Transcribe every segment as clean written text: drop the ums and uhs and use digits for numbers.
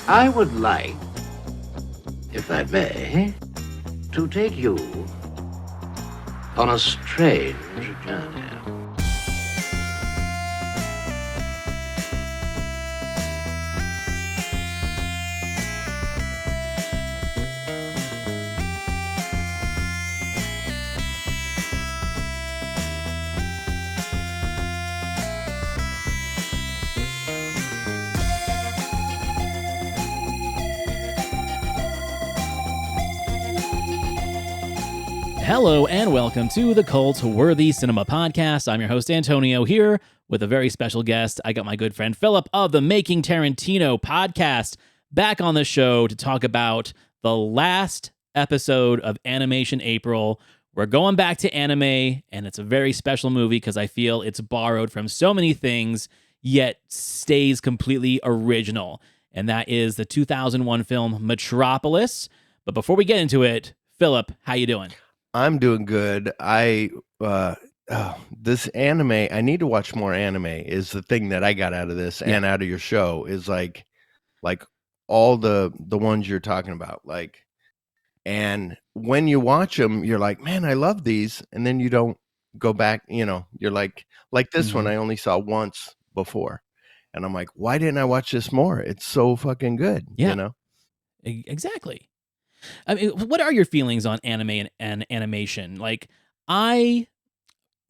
I would like, if I may, to take you on a strange journey. Hello and welcome to the Cultworthy Cinema Podcast. I'm your host, Antonio, here with a very special guest. I got my good friend Phillip of the Making Tarantino Podcast back on the show to talk about the last episode of Animation April. We're going back to anime, and it's a very special movie because I feel it's borrowed from so many things, yet stays completely original. And that is the 2001 film Metropolis. But before we get into it, Phillip, how you doing? I'm doing good. This anime, I need to watch more anime is the thing that I got out of this and out of your show is like all the ones you're talking about. And when you watch them, you're like, man, I love these. And then you don't go back, you're like this one I only saw once before. And I'm like, why didn't I watch this more? It's so fucking good. Exactly. I mean, what are your feelings on anime and animation? Like, I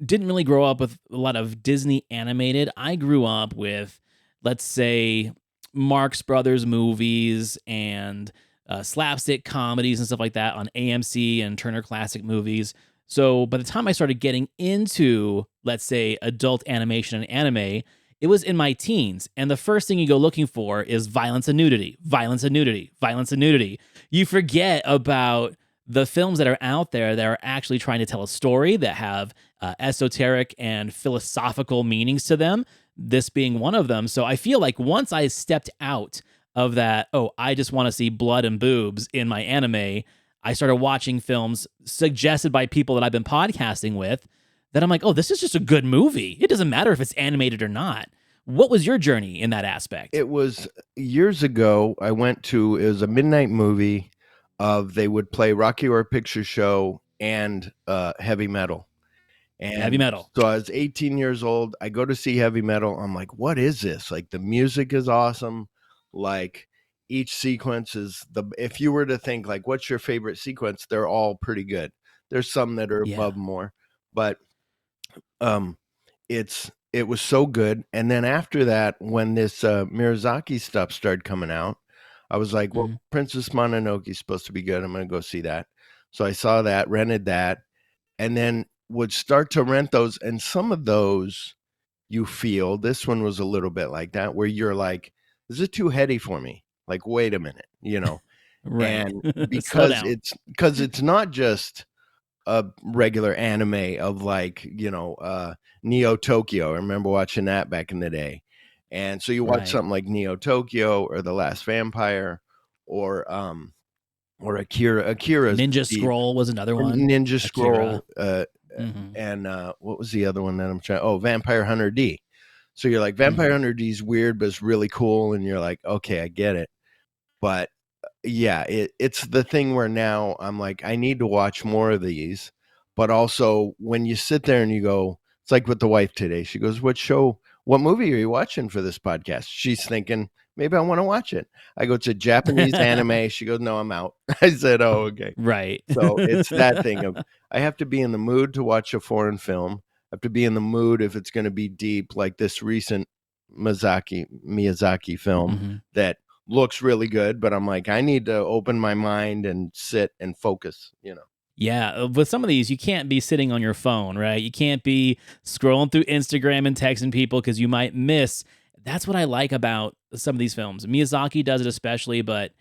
didn't really grow up with a lot of Disney animated. I grew up with, let's say, Marx Brothers movies and slapstick comedies and stuff like that on AMC and Turner Classic Movies. So by the time I started getting into, let's say, adult animation and anime, it was in my teens, and the first thing you go looking for is violence and nudity, violence and nudity, violence and nudity. You forget about the films that are out there that are actually trying to tell a story that have esoteric and philosophical meanings to them, this being one of them. So I feel like once I stepped out of that, I just want to see blood and boobs in my anime, I started watching films suggested by people that I've been podcasting with, that I'm like, this is just a good movie. It doesn't matter if it's animated or not. What was your journey in that aspect? It was years ago. It was a midnight movie they would play Rocky Horror Picture Show and heavy metal. And heavy metal. So I was 18 years old. I go to see heavy metal. I'm like, what is this? Like, the music is awesome. Like, each sequence is if you were to think like, what's your favorite sequence? They're all pretty good. There's some that are above more, but it was so good. And then after that, when this Miyazaki stuff started coming out, I was like, well, Princess Mononoke is supposed to be good. I'm going to go see that. So I saw that, rented that, and then would start to rent those. And some of those you feel, this one was a little bit like that, where you're like, is it too heady for me? Like, wait a minute, Right. And because it's not just a regular anime of Neo Tokyo. I remember watching that back in the day. And so you watch something like Neo Tokyo or The Last Vampire or Akira. Ninja Scroll was another one. Ninja Scroll. And what was the other one that I'm trying? Oh, Vampire Hunter D. So you're like, Vampire Hunter D is weird, but it's really cool. And you're like, okay, I get it. But yeah, it's the thing where now I'm like, I need to watch more of these. But also when you sit there and you go, it's like with the wife today. She goes, what movie are you watching for this podcast? She's thinking, maybe I want to watch it. I go, it's a Japanese anime. She goes, no, I'm out. I said, oh, okay. Right. So it's that thing of, I have to be in the mood to watch a foreign film. I have to be in the mood if it's going to be deep, like this recent Miyazaki film that looks really good, but I'm like, I need to open my mind and sit and focus, Yeah, with some of these, you can't be sitting on your phone, right? You can't be scrolling through Instagram and texting people because you might miss. That's what I like about some of these films. Miyazaki does it especially, but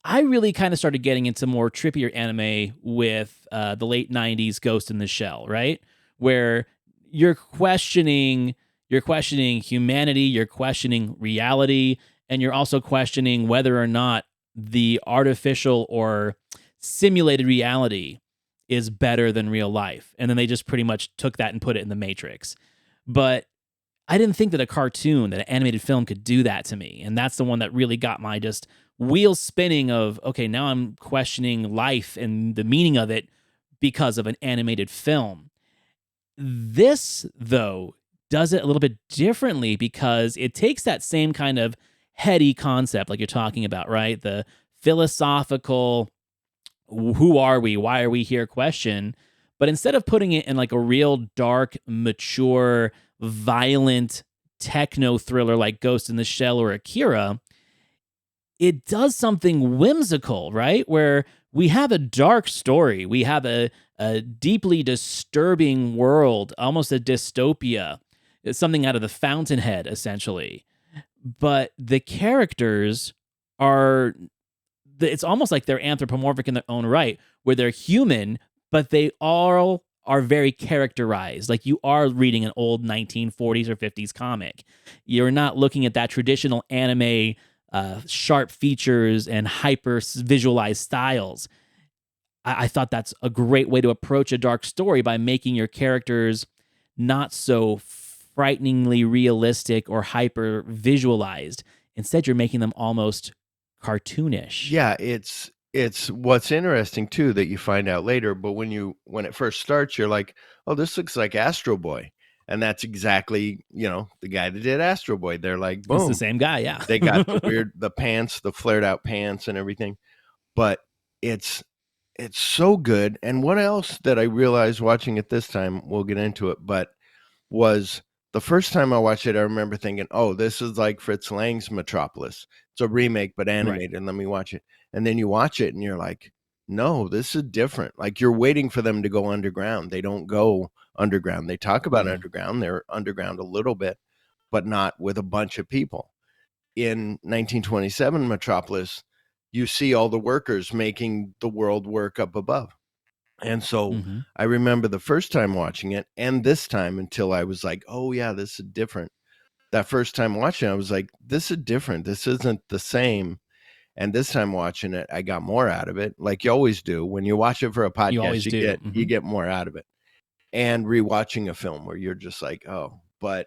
I really kind of started getting into more trippier anime with the late 90s Ghost in the Shell, right? Where you're questioning humanity, you're questioning reality, and you're also questioning whether or not the artificial or simulated reality is better than real life. And then they just pretty much took that and put it in the Matrix. But I didn't think that a cartoon, that an animated film could do that to me. And that's the one that really got my just wheels spinning of, okay, now I'm questioning life and the meaning of it because of an animated film. This, though, does it a little bit differently because it takes that same kind of heady concept like you're talking about, right? The philosophical, who are we? Why are we here question. But instead of putting it in like a real dark, mature, violent techno thriller like Ghost in the Shell or Akira, it does something whimsical, right? Where we have a dark story, we have a deeply disturbing world, almost a dystopia. It's something out of the Fountainhead, essentially. But the characters are, it's almost like they're anthropomorphic in their own right, where they're human, but they all are very characterized. Like you are reading an old 1940s or 50s comic. You're not looking at that traditional anime sharp features and hyper visualized styles. I thought that's a great way to approach a dark story by making your characters not so frighteningly realistic or hyper visualized. Instead, you're making them almost cartoonish. Yeah, it's what's interesting too that you find out later, but when it first starts, you're like, oh, this looks like Astro Boy. And that's exactly, the guy that did Astro Boy. They're like, boom. It's the same guy, yeah. They got the pants, the flared out pants and everything. But it's so good. And what else that I realized watching it this time, we'll get into it, but was the first time I watched it, I remember thinking, oh, this is like Fritz Lang's Metropolis. It's a remake, but animated. Right. Let me watch it. And then you watch it and you're like, no, this is different. Like you're waiting for them to go underground. They don't go underground. They talk about underground. They're underground a little bit, but not with a bunch of people. In 1927 Metropolis, you see all the workers making the world work up above. And so I remember the first time watching it and this time until I was like, oh yeah, this is different. That first time watching it, I was like, this is different. This isn't the same. And this time watching it, I got more out of it. Like you always do. When you watch it for a podcast, you get more out of it. And rewatching a film where you're just like, oh, but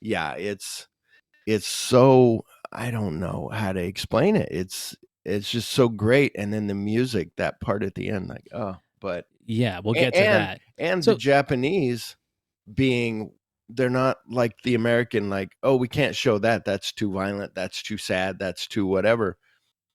yeah, it's so, I don't know how to explain it. It's just so great. And then the music, that part at the end, like, oh, but yeah, we'll get to that. And so, the Japanese being, they're not like the American, like, oh, we can't show that. That's too violent. That's too sad. That's too whatever.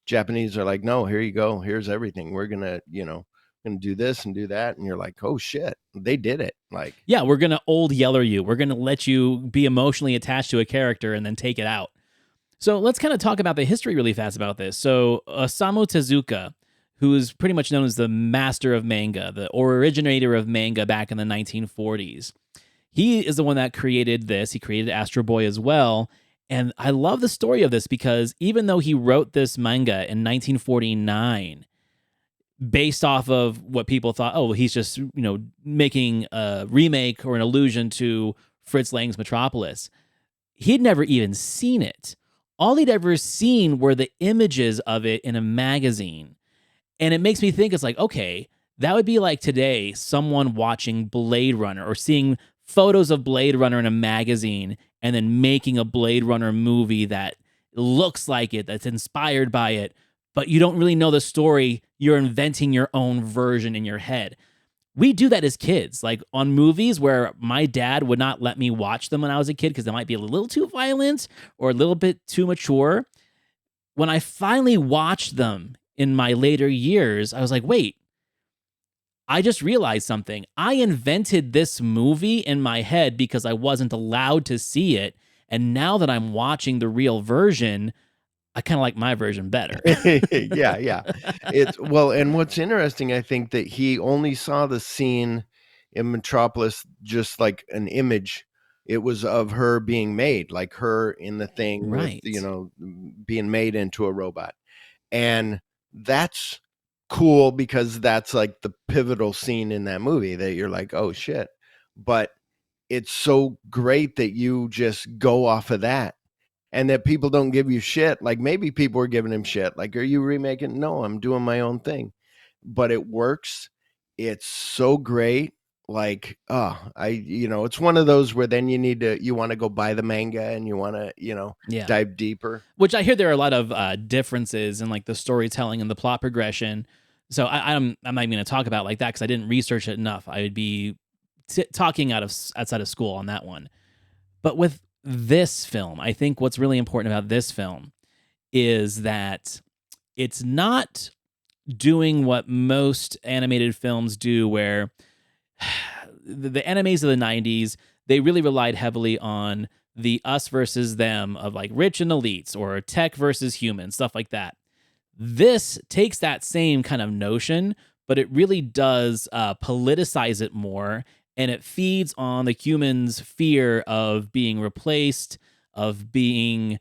Japanese are like, no, here you go. Here's everything. We're going to, going to do this and do that. And you're like, oh shit, they did it. Like, yeah, we're going to old yeller you. We're going to let you be emotionally attached to a character and then take it out. So let's kind of talk about the history really fast about this. So Osamu Tezuka, who is pretty much known as the master of manga, the originator of manga back in the 1940s. He is the one that created this. He created Astro Boy as well. And I love the story of this because even though he wrote this manga in 1949, based off of what people thought, oh, he's just, making a remake or an allusion to Fritz Lang's Metropolis, he'd never even seen it. All he'd ever seen were the images of it in a magazine. And it makes me think, it's like, okay, that would be like today, someone watching Blade Runner or seeing photos of Blade Runner in a magazine and then making a Blade Runner movie that looks like it, that's inspired by it, but you don't really know the story. You're inventing your own version in your head. We do that as kids, like on movies where my dad would not let me watch them when I was a kid because they might be a little too violent or a little bit too mature. When I finally watched them in my later years, I was like, wait, I just realized something. I invented this movie in my head because I wasn't allowed to see it. And now that I'm watching the real version, I kind of like my version better. Yeah. And what's interesting, I think that he only saw the scene in Metropolis just like an image. It was of her being made, like her in the thing, right, with, being made into a robot. And that's cool because that's like the pivotal scene in that movie that you're like, oh shit. But it's so great that you just go off of that and that people don't give you shit. Like maybe people were giving him shit. Like, are you remaking? No, I'm doing my own thing, but it works. It's so great. like, it's one of those where then you want to go buy the manga and you want to, dive deeper. Which I hear there are a lot of differences in like the storytelling and the plot progression. So I'm not even going to talk about like that because I didn't research it enough. I would be talking outside of school on that one. But with this film, I think what's really important about this film is that it's not doing what most animated films do, where the animes of the 90s, they really relied heavily on the us versus them of like rich and elites or tech versus humans, stuff like that. This takes that same kind of notion, but it really does politicize it more, and it feeds on the humans' fear of being replaced, of being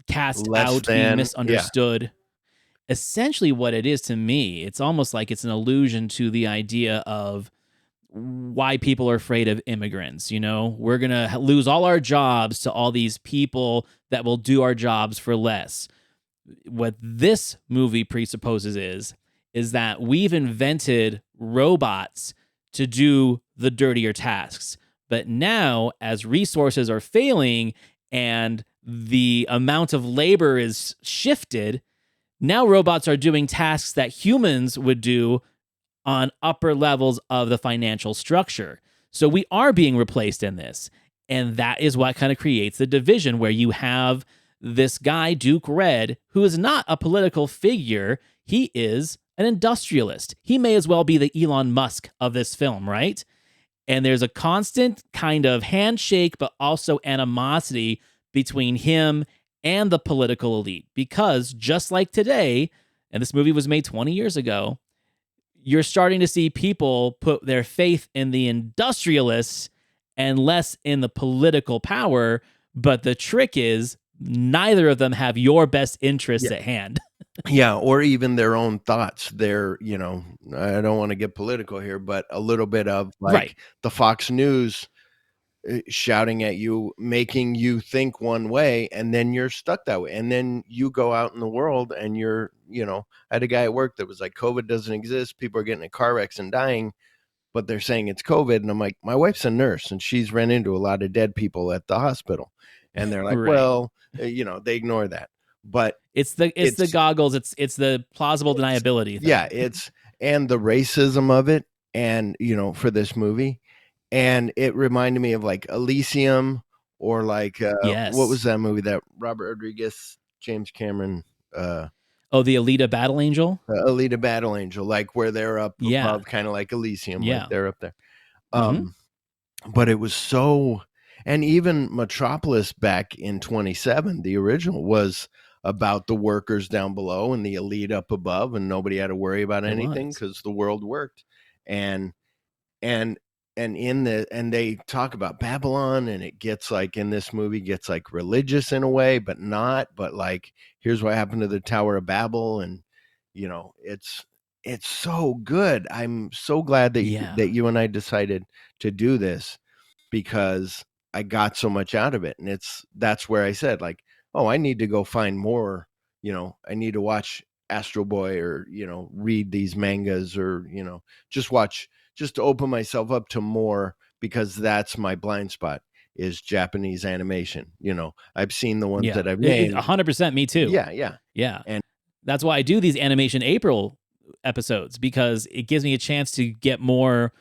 cast out, being misunderstood. Yeah. Essentially what it is to me, it's almost like it's an allusion to the idea of why people are afraid of immigrants. We're going to lose all our jobs to all these people that will do our jobs for less. What this movie presupposes is that we've invented robots to do the dirtier tasks. But now, as resources are failing and the amount of labor is shifted, now robots are doing tasks that humans would do on upper levels of the financial structure. So we are being replaced in this. And that is what kind of creates the division, where you have this guy, Duke Red, who is not a political figure. He is an industrialist. He may as well be the Elon Musk of this film, right? And there's a constant kind of handshake, but also animosity between him and the political elite. Because just like today, and this movie was made 20 years ago, you're starting to see people put their faith in the industrialists and less in the political power. But the trick is neither of them have your best interests at hand. Yeah, or even their own thoughts. They're, I don't want to get political here, but a little bit of like the Fox News shouting at you, making you think one way, and then you're stuck that way. And then you go out in the world and you're, I had a guy at work that was like, COVID doesn't exist. People are getting in car wrecks and dying, but they're saying it's COVID. And I'm like, my wife's a nurse and she's ran into a lot of dead people at the hospital. And they're like, well, they ignore that. But it's the goggles. It's the plausible deniability thing. Yeah, and the racism of it. And, for this movie. And it reminded me of like Elysium, or like, what was that movie that Robert Rodriguez, James Cameron, the Alita Battle Angel? Alita Battle Angel, like where they're up above, kind of like Elysium, like they're up there. But it was so, and even Metropolis back in 27, the original, was about the workers down below and the elite up above, and nobody had to worry about anything because the world worked. And they talk about Babylon, and it gets like, in this movie, gets like religious in a way, but not, but like, here's what happened to the Tower of Babel. And, it's so good. I'm so glad that you and I decided to do this, because I got so much out of it. And that's where I said, like, oh, I need to go find more, I need to watch Astro Boy, or, read these mangas, or, just to open myself up to more, because that's my blind spot, is Japanese animation. I've seen the ones that I've named. 100% me too. Yeah. And that's why I do these Animation April episodes, because it gives me a chance to get more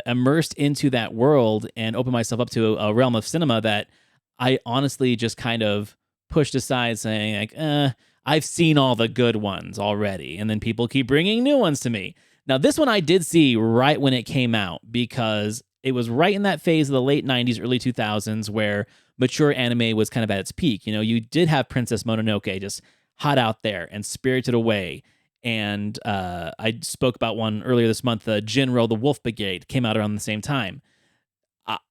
immersed into that world and open myself up to a realm of cinema that I honestly just kind of pushed aside, saying like, I've seen all the good ones already. And then people keep bringing new ones to me. Now, this one I did see right when it came out, because it was right in that phase of the late 90s, early 2000s, where mature anime was kind of at its peak. You did have Princess Mononoke just hot out there, and Spirited Away. And I spoke about one earlier this month, Jinro, the Wolf Brigade, came out around the same time.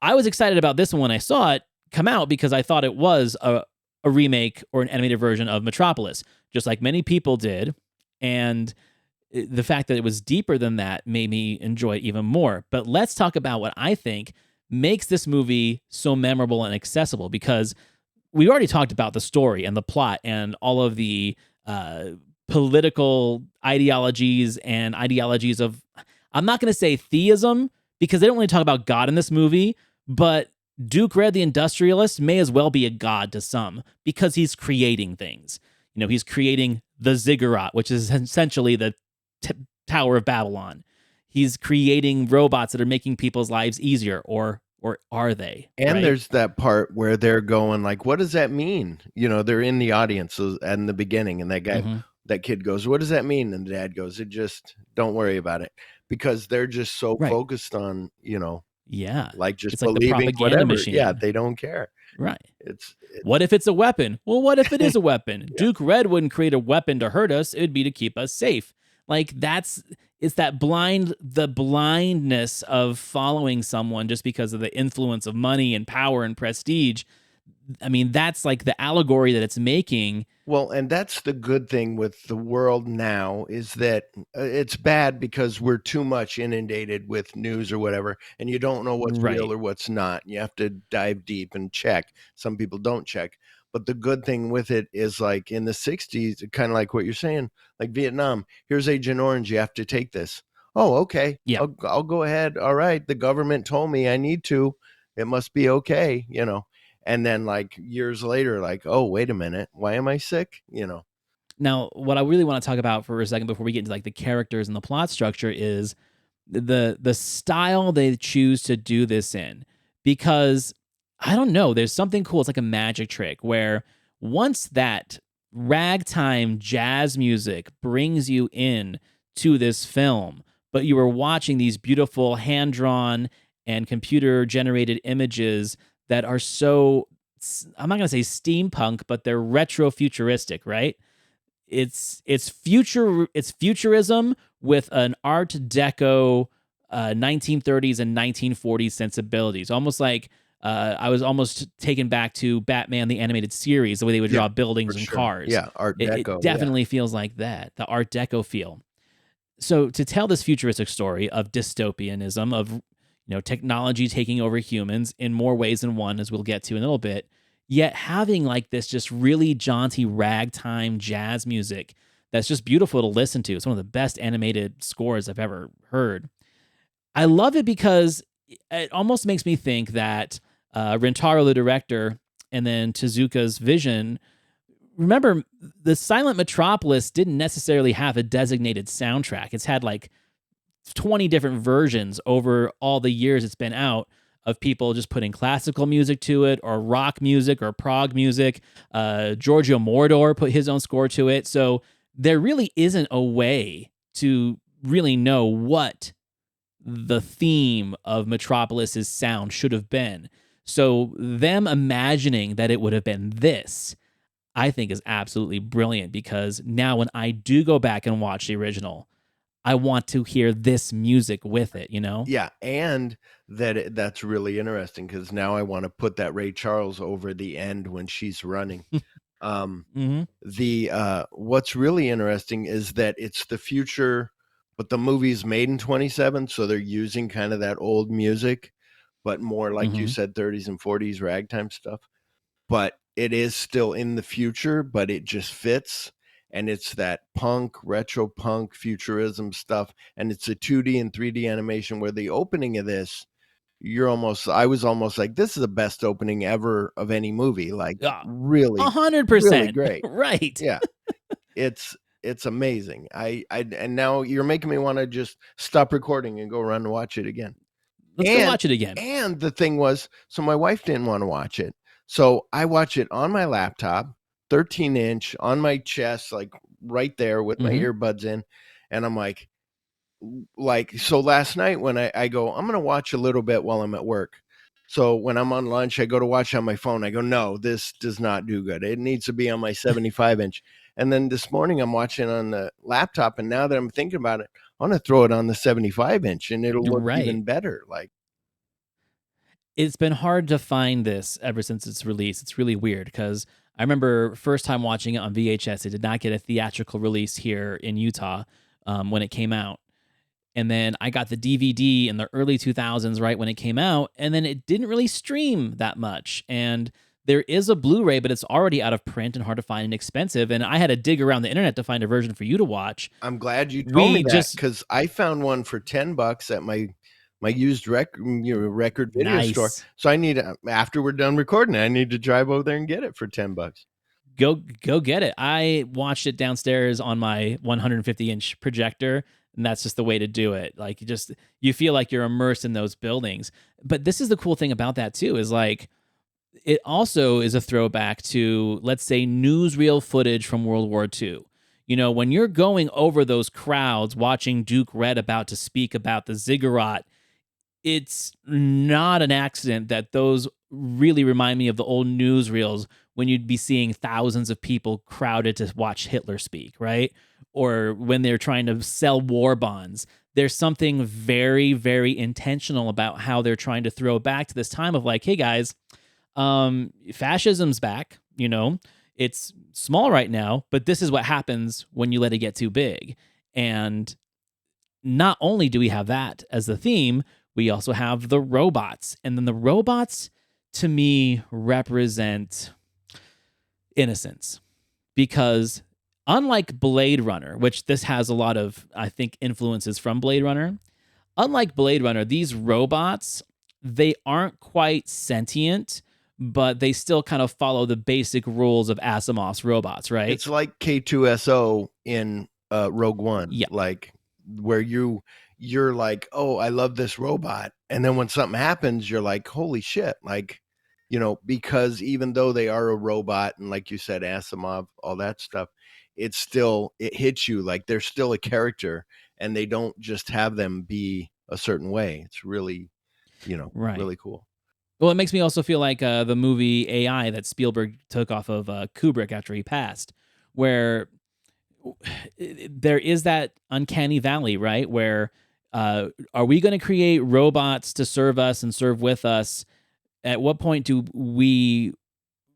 I was excited about this one when I saw it come out, because I thought it was a remake or an animated version of Metropolis, just like many people did. And the fact that it was deeper than that made me enjoy it even more. But let's talk about what I think makes this movie so memorable and accessible, because we already talked about the story and the plot and all of the political ideologies and ideologies of, I'm not going to say theism, because they don't really talk about God in this movie, but Duke Red the Industrialist may as well be a god to some because he's creating things. He's creating the ziggurat, which is essentially the Tower of Babylon. He's creating robots that are making people's lives easier, or are they? And right? There's that part where they're going like, what does that mean? They're in the audience in the beginning, and that guy, that kid goes, what does that mean? And the dad goes, it just, don't worry about it, because they're just so focused on, like just it's like believing the propaganda whatever. machine. Yeah, they don't care. Right. It's what if it's a weapon? Well, what if it is a weapon? Duke Red wouldn't create a weapon to hurt us. It would be to keep us safe. Like it's that blindness of following someone just because of the influence of money and power and prestige. I mean, that's like the allegory that it's making. Well, and that's the good thing with the world now, is that it's bad because we're too much inundated with news or whatever, and you don't know what's real or what's not. You have to dive deep and check. Some people don't check. But the good thing with it is, like in the 60s, kind of like what you're saying, like Vietnam, here's Agent Orange, you have to take this. Oh, okay. Yeah. I'll go ahead. All right. The government told me I need to. It must be okay, And then like years later, like, oh, wait a minute, why am I sick? Now, what I really want to talk about for a second before we get into like the characters and the plot structure is the style they choose to do this in. Because I don't know, there's something cool. It's like a magic trick where once that ragtime jazz music brings you in to this film, but you are watching these beautiful hand-drawn and computer-generated images that are so, I'm not going to say steampunk, but they're retro-futuristic, right? It's futurism with an Art Deco 1930s and 1940s sensibilities. Almost like I was almost taken back to Batman the Animated Series, the way they would draw buildings and cars. Yeah, Art Deco. It definitely feels like that, the Art Deco feel. So to tell this futuristic story of dystopianism, of technology taking over humans in more ways than one, as we'll get to in a little bit, yet having like this just really jaunty ragtime jazz music that's just beautiful to listen to. It's one of the best animated scores I've ever heard. I love it because it almost makes me think that Rintaro, the director, and then Tezuka's vision. Remember, the silent Metropolis didn't necessarily have a designated soundtrack. It's had like 20 different versions over all the years it's been out, of people just putting classical music to it, or rock music, or prog music. Giorgio Moroder put his own score to it. So there really isn't a way to really know what the theme of Metropolis's sound should have been. So them imagining that it would have been this, I think, is absolutely brilliant, because now when I do go back and watch the original, I want to hear this music with it, Yeah, and that's really interesting, because now I want to put that Ray Charles over the end when she's running. What's really interesting is that it's the future, but the movie's made in 27, so they're using kind of that old music, but more like you said, 30s and 40s ragtime stuff. But it is still in the future, but it just fits. And it's that punk, retro punk, futurism stuff. And it's a 2D and 3D animation, where the opening of this, I was almost like, this is the best opening ever of any movie. Like, really 100%. really great. Right. Yeah. It's amazing. And now you're making me want to just stop recording and go run and watch it again. Let's go watch it again. And the thing was, so my wife didn't want to watch it. So I watch it on my laptop, 13-inch on my chest, like right there with my earbuds in. And I'm like, so last night when I go, I'm going to watch a little bit while I'm at work. So when I'm on lunch, I go to watch on my phone. I go, no, this does not do good. It needs to be on my 75-inch. And then this morning I'm watching on the laptop. And now that I'm thinking about it, I want to throw it on the 75-inch and it'll look even better. Like, it's been hard to find this ever since its release. It's really weird, because I remember first time watching it on VHS. It did not get a theatrical release here in Utah when it came out. And then I got the DVD in the early 2000s, right when it came out, and then it didn't really stream that much. And there is a Blu-ray, but it's already out of print and hard to find and expensive. And I had to dig around the internet to find a version for you to watch. I'm glad you told me that, because I found one for $10 at my my used record video store. Nice. So I need after we're done recording, I need to drive over there and get it for $10. Go get it. I watched it downstairs on my 150-inch projector, and that's just the way to do it. Like you feel like you're immersed in those buildings. But this is the cool thing about that too, is like it also is a throwback to, let's say, newsreel footage from World War II. You know, when you're going over those crowds watching Duke Red about to speak about the ziggurat, it's not an accident that those really remind me of the old newsreels when you'd be seeing thousands of people crowded to watch Hitler speak, right? Or when they're trying to sell war bonds. There's something very, very intentional about how they're trying to throw back to this time of like, hey guys, fascism's back, you know, it's small right now, but this is what happens when you let it get too big. And not only do we have that as the theme, we also have the robots. And then the robots, to me, represent innocence. Because unlike Blade Runner, which this has a lot of, I think, influences from Blade Runner, unlike Blade Runner, these robots, they aren't quite sentient, but they still kind of follow the basic rules of Asimov's robots, right? It's like K2SO in Rogue One. Yeah. Like where you're like, oh, I love this robot. And then when something happens, you're like, holy shit. Like, you know, because even though they are a robot and like you said, Asimov, all that stuff, it hits you like they're still a character and they don't just have them be a certain way. It's really, you know, really cool. Well, it makes me also feel like the movie AI that Spielberg took off of Kubrick after he passed, where there is that uncanny valley, right? Where are we going to create robots to serve us and serve with us? At what point do we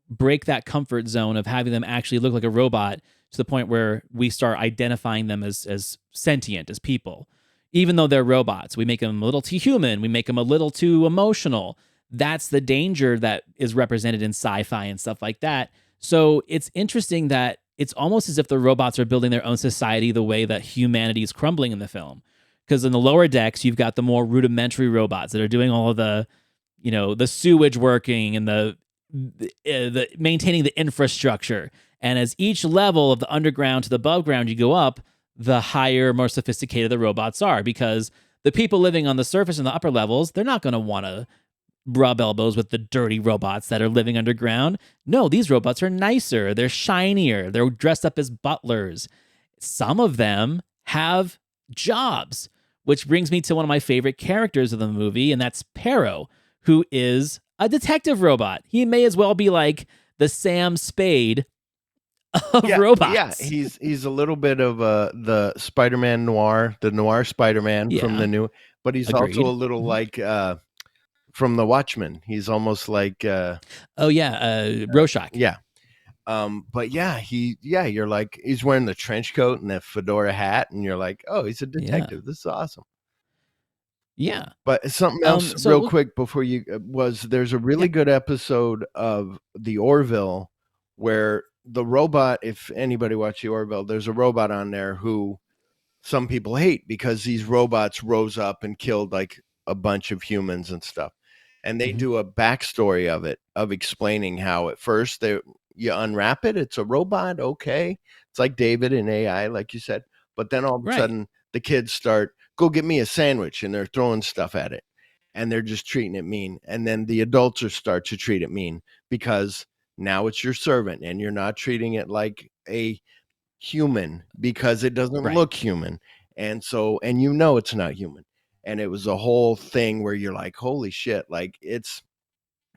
break that comfort zone of having them actually look like a robot to the point where we start identifying them as sentient, as people? Even though they're robots, we make them a little too human. We make them a little too emotional. That's the danger that is represented in sci-fi and stuff like that. So it's interesting that it's almost as if the robots are building their own society the way that humanity is crumbling in the film. Because in the lower decks, you've got the more rudimentary robots that are doing all of the, you know, the sewage working and the maintaining the infrastructure. And as each level of the underground to the above ground you go up, the higher, more sophisticated the robots are. Because the people living on the surface and the upper levels, they're not going to want to rub elbows with the dirty robots that are living underground. No, these robots are nicer. They're shinier. They're dressed up as butlers. Some of them have jobs, which brings me to one of my favorite characters of the movie, and that's Pero, who is a detective robot. He may as well be like the Sam Spade of robots. Yeah, he's a little bit of the Spider-Man noir, the noir Spider-Man from the new, but he's also a little like from The Watchmen. He's almost like Rorschach. Yeah. But you're like, he's wearing the trench coat and the fedora hat, and you're like, oh, he's a detective. Yeah. This is awesome. Yeah. But something else real quick before you there's a really good episode of The Orville where the robot, if anybody watched The Orville, there's a robot on there who some people hate because these robots rose up and killed like a bunch of humans and stuff. And they do a backstory of it, of explaining how at first you unwrap it, it's a robot, okay. It's like David in AI, like you said. But then all of a sudden, the kids start, go get me a sandwich, and they're throwing stuff at it. And they're just treating it mean. And then the adults start to treat it mean because now it's your servant, and you're not treating it like a human because it doesn't look human. And so, and you know it's not human. And it was a whole thing where you're like, holy shit. Like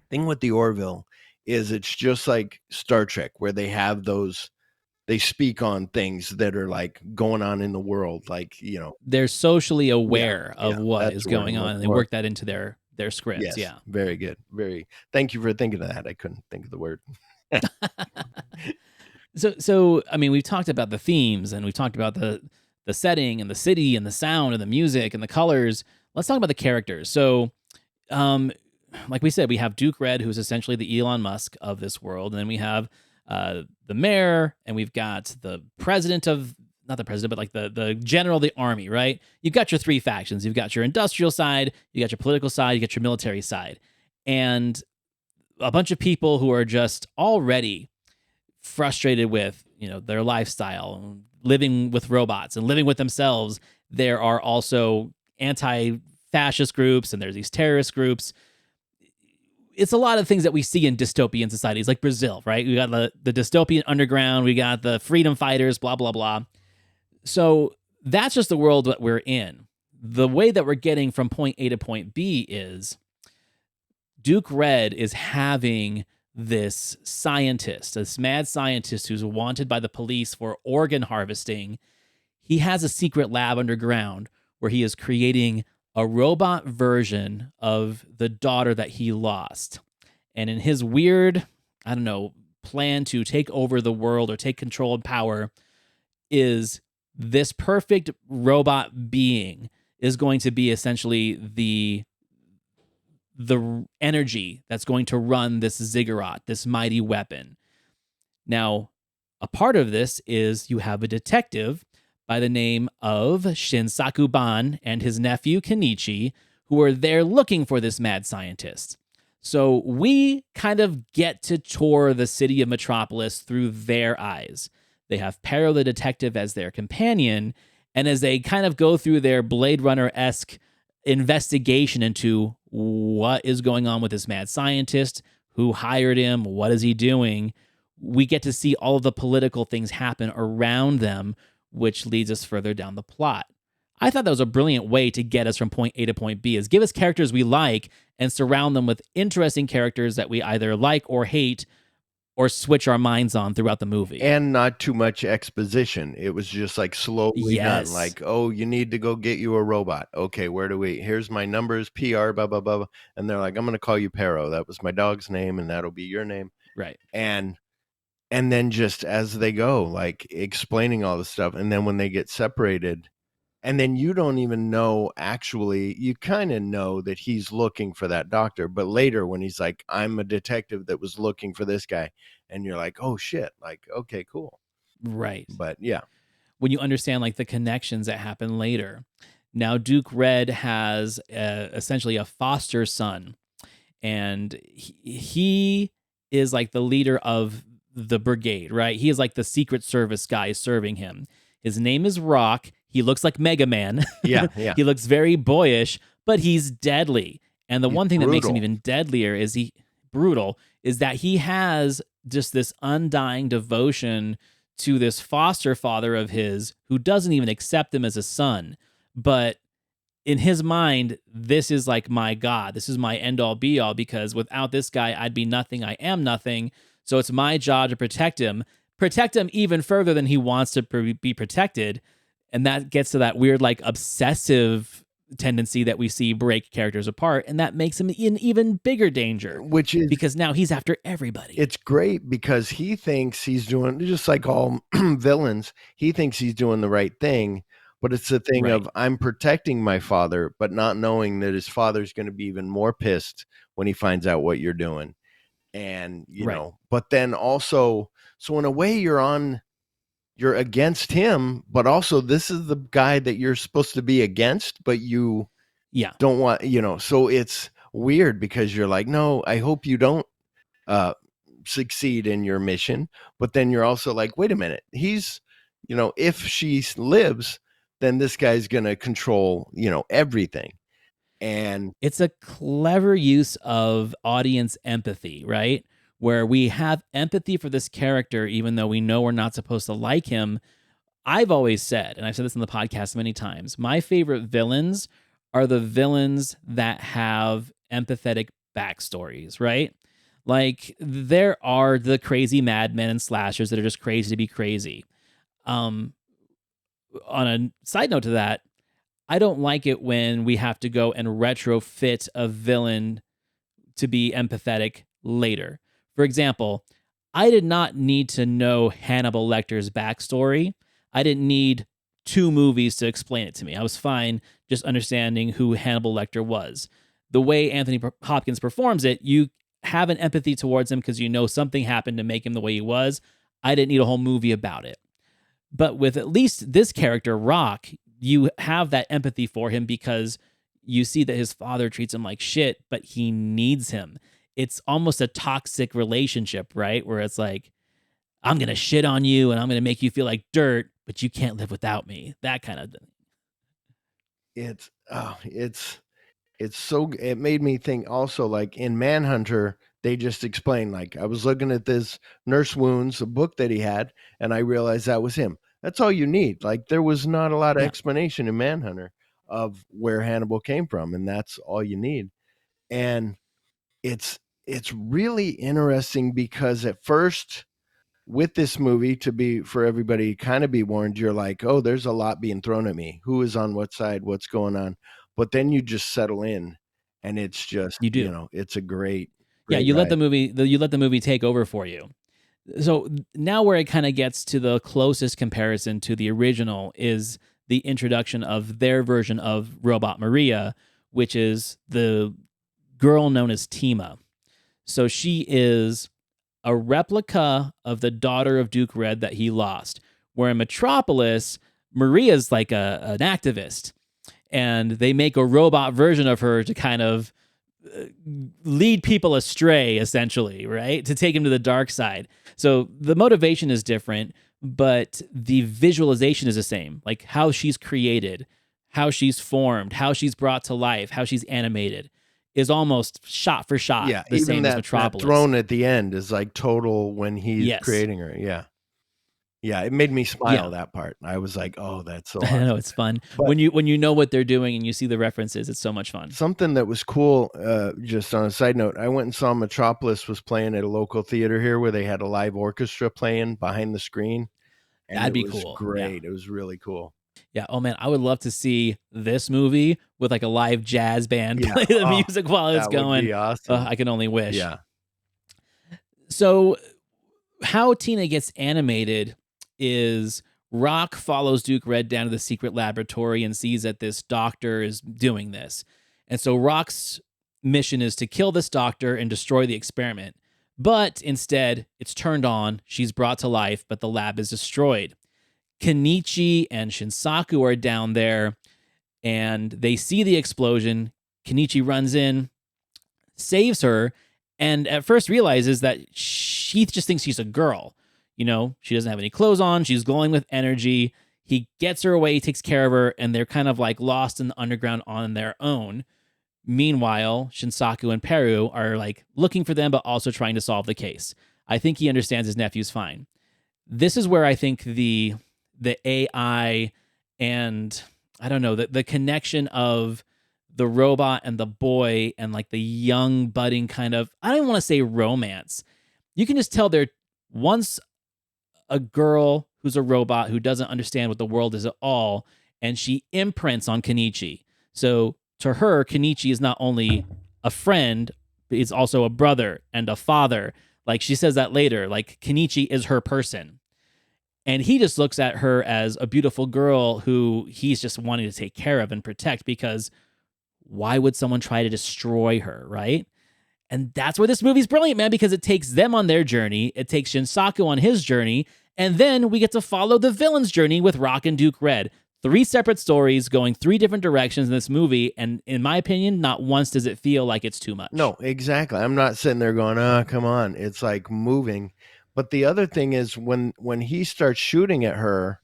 thing with the Orville is it's just like Star Trek where they have they speak on things that are like going on in the world. Like, you know, they're socially aware of what is going on. And they work that into their scripts. Yes, yeah. Very good. Thank you for thinking of that. I couldn't think of the word. So, I mean, we've talked about the themes and we've talked about the setting and the city and the sound and the music and the colors. Let's talk about the characters. So, like we said, we have Duke Red, who's essentially the Elon Musk of this world. And then we have the mayor, and we've got the president of not the president, but like the general of the army, right? You've got your three factions. You've got your industrial side, you got your political side, you got your military side. And a bunch of people who are just already frustrated with, their lifestyle, living with robots and living with themselves. There are also anti-fascist groups and there's these terrorist groups. It's a lot of things that we see in dystopian societies like Brazil, right? We got the dystopian underground, we got the freedom fighters, blah, blah, blah. So that's just the world that we're in. The way that we're getting from point A to point B is Duke Red is having this scientist, this mad scientist who's wanted by the police for organ harvesting. He has a secret lab underground where he is creating a robot version of the daughter that he lost. And in his weird, plan to take over the world or take control and power, is this perfect robot being is going to be essentially the energy that's going to run this ziggurat, this mighty weapon. Now, a part of this is you have a detective by the name of Shunsaku Ban and his nephew Ken-ichi, who are there looking for this mad scientist. So we kind of get to tour the city of Metropolis through their eyes. They have Pero the detective as their companion, and as they kind of go through their Blade Runner-esque investigation into what is going on with this mad scientist, who hired him, what is he doing, we get to see all of the political things happen around them, which leads us further down the plot. I thought that was a brilliant way to get us from point A to point B, is give us characters we like and surround them with interesting characters that we either like or hate or switch our minds on throughout the movie. And not too much exposition. It was just like slowly done. Like, oh, you need to go get you a robot. Okay, where do we? Here's my numbers, PR, blah, blah, blah. And they're like, I'm going to call you Pero. That was my dog's name, and that'll be your name. Right. And then just as they go, like explaining all the stuff. And then when they get separated, and then you don't even know, actually, you kind of know that he's looking for that doctor. But later when he's like, I'm a detective that was looking for this guy. And you're like, oh, shit. Like, okay, cool. Right. But yeah. When you understand like the connections that happen later. Now, Duke Red has essentially a foster son. And he is like the leader of the brigade, right? He is like the Secret Service guy serving him. His name is Rock. He looks like Mega Man. Yeah. He looks very boyish, but he's deadly. And the one thing that makes him even deadlier is that he has just this undying devotion to this foster father of his who doesn't even accept him as a son. But in his mind, this is like my God. This is my end all be all, because without this guy, I'd be nothing. I am nothing. So it's my job to protect him even further than he wants to be protected. And that gets to that weird, like, obsessive tendency that we see break characters apart. And that makes him in even bigger danger. Which is because now he's after everybody. It's great because he thinks he's doing, just like all villains, he thinks he's doing the right thing. But it's the thing of, I'm protecting my father, but not knowing that his father's going to be even more pissed when he finds out what you're doing. And, you know, but then also, so in a way you're against him, but also this is the guy that you're supposed to be against, but you don't want, so it's weird because you're like, no, I hope you don't succeed in your mission. But then you're also like, wait a minute, he's, if she lives, then this guy's going to control, everything. And it's a clever use of audience empathy, right? Where we have empathy for this character, even though we know we're not supposed to like him. I've always said, and I've said this in the podcast many times, my favorite villains are the villains that have empathetic backstories, right? Like, there are the crazy madmen and slashers that are just crazy to be crazy. On a side note to that, I don't like it when we have to go and retrofit a villain to be empathetic later. For example, I did not need to know Hannibal Lecter's backstory. I didn't need 2 movies to explain it to me. I was fine just understanding who Hannibal Lecter was. The way Anthony Hopkins performs it, you have an empathy towards him because you know something happened to make him the way he was. I didn't need a whole movie about it. But with at least this character, Rock, you have that empathy for him because you see that his father treats him like shit, but he needs him. It's almost a toxic relationship, right? Where it's like, I'm going to shit on you and I'm going to make you feel like dirt, but you can't live without me. That kind of thing. It made me think also, like in Manhunter, they just explained, like, I was looking at this Nurse Wounds, a book that he had, and I realized that was him. That's all you need. Like, there was not a lot of explanation in Manhunter of where Hannibal came from, and that's all you need. And it's really interesting because at first, with this movie, for everybody kind of be warned, you're like, oh, there's a lot being thrown at me. Who is on what side? What's going on? But then you just settle in, and it's just, You do. it's a great you ride. let the movie take over for you. So now where it kind of gets to the closest comparison to the original is the introduction of their version of Robot Maria, which is the girl known as Tima. So she is a replica of the daughter of Duke Red that he lost. Where in Metropolis, Maria's like an activist, and they make a robot version of her to kind of lead people astray, essentially, right? To take him to the dark side. So the motivation is different, but the visualization is the same. Like how she's created, how she's formed, how she's brought to life, how she's animated is almost shot for shot the even same as Metropolis. That throne at the end is like total when he's creating her. Yeah, it made me smile, that part. I was like, oh, that's so awesome. I know, it's fun. But when you know what they're doing and you see the references, it's so much fun. Something that was cool, just on a side note, I went and saw Metropolis was playing at a local theater here where they had a live orchestra playing behind the screen. And that'd be cool. It was great. Yeah. It was really cool. Yeah. Oh man, I would love to see this movie with like a live jazz band play the music while it's going. Would be awesome. I can only wish. Yeah. So how Tina gets animated is Rock follows Duke Red down to the secret laboratory and sees that this doctor is doing this. And so Rock's mission is to kill this doctor and destroy the experiment. But instead, it's turned on, she's brought to life, but the lab is destroyed. Ken-ichi and Shunsaku are down there, and they see the explosion. Ken-ichi runs in, saves her, and at first realizes that she just thinks she's a girl. You know, she doesn't have any clothes on. She's glowing with energy. He gets her away, takes care of her, and they're kind of like lost in the underground on their own. Meanwhile, Shunsaku and Peru are like looking for them, but also trying to solve the case. I think he understands his nephew's fine. This is where I think the AI and I don't know, the connection of the robot and the boy and like the young budding kind of, I don't want to say romance. You can just tell they're once a girl who's a robot who doesn't understand what the world is at all, and she imprints on Ken-ichi. So to her, Ken-ichi is not only a friend, but he's also a brother and a father. Like she says that later, like Ken-ichi is her person. And he just looks at her as a beautiful girl who he's just wanting to take care of and protect, because why would someone try to destroy her, right? And that's where this movie's brilliant, man, because it takes them on their journey. It takes Shunsaku on his journey. And then we get to follow the villain's journey with Rock and Duke Red. 3 separate stories going 3 different directions in this movie. And in my opinion, not once does it feel like it's too much. No, exactly. I'm not sitting there going, oh, come on. It's like moving. But the other thing is when he starts shooting at her,